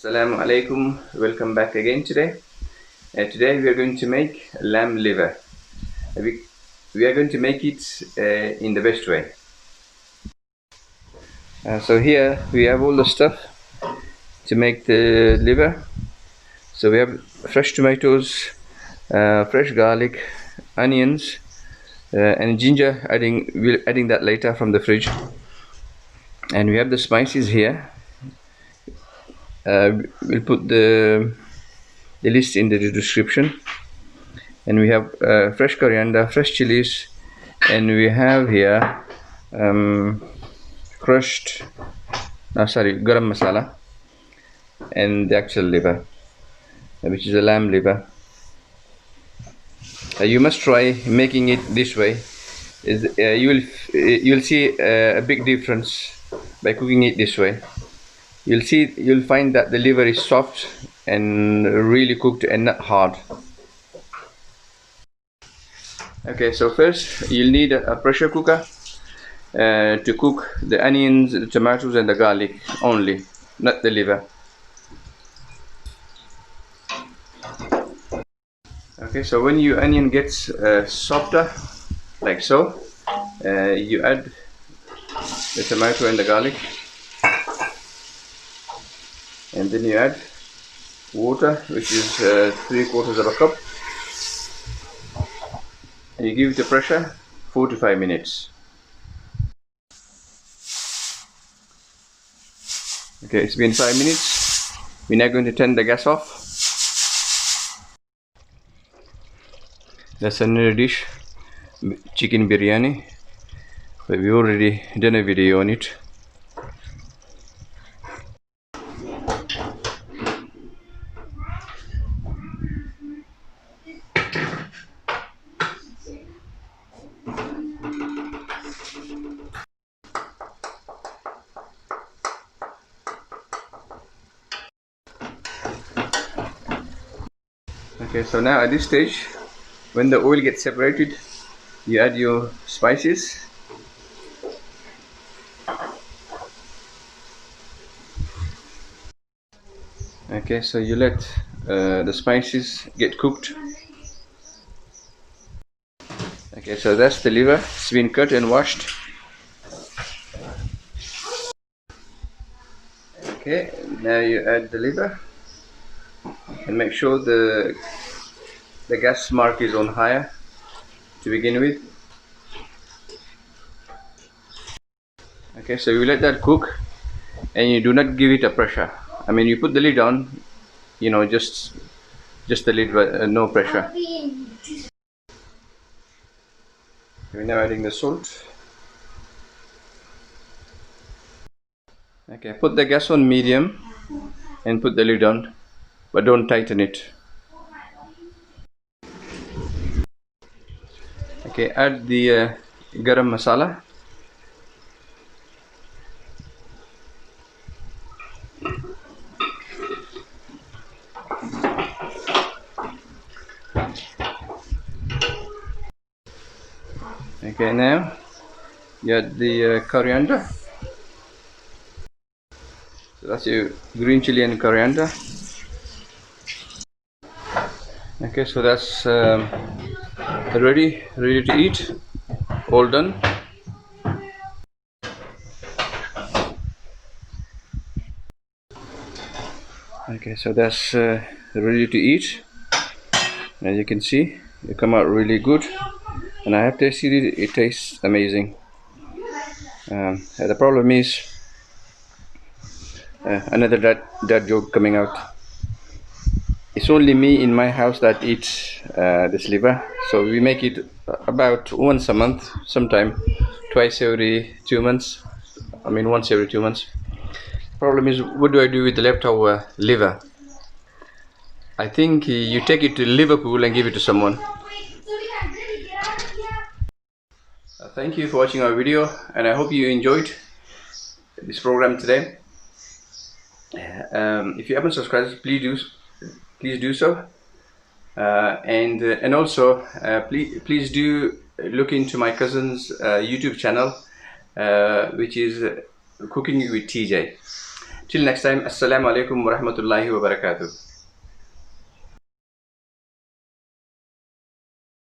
Assalamu alaikum, welcome back again today. Today we are going to make lamb liver. We are going to make it in the best way. So here we have all the stuff to make the liver. So we have fresh tomatoes, fresh garlic, onions, and ginger. We're adding that later from the fridge. And we have the spices here. We'll put the list in the description. And we have fresh coriander, fresh chilies, and we have here crushed garam masala, and the actual liver, which is a lamb liver. You must try making it this way. You'll see a big difference by cooking it this way. You'll find that the liver is soft and really cooked and not hard. Okay, so first you'll need a pressure cooker to cook the onions, the tomatoes and the garlic only, not the liver. Okay, so when your onion gets softer like so, you add the tomato and the garlic, and then you add water, which is 3/4 of a cup, and you give it a pressure 4 to 5 minutes. Okay, it's been 5 minutes. We're now going to turn the gas off. That's another dish, chicken biryani, but we already done a video on it. Okay, so now at this stage, when the oil gets separated, you add your spices. Okay, so you let the spices get cooked. Okay, so that's the liver. It's been cut and washed. Okay, now you add the liver and make sure the gas mark is on higher to begin with. Okay, so you let that cook and you do not give it a pressure. I mean, you put the lid on, you know, just the lid, but no pressure. We're now adding the salt. Okay, put the gas on medium and put the lid on, but don't tighten it. Okay, add the garam masala. Okay, now you add the coriander. So that's your green chilli and coriander. Okay, so that's ready to eat, all done. Okay, so that's ready to eat. As you can see, it come out really good, and I have tasted it. It tastes amazing. The problem is another dad joke coming out. It's only me in my house that eats this liver, so we make it about once a month, sometime twice every 2 months. I mean, once every 2 months. Problem is, what do I do with the leftover liver? I think you take it to Liverpool and give it to someone. Thank you for watching our video, and I hope you enjoyed this program today. If you haven't subscribed, please do so, and also please do look into my cousin's YouTube channel, which is Cooking with TJ. Till next time, Assalamu alaikum wa rahmatullahi wa barakatuh.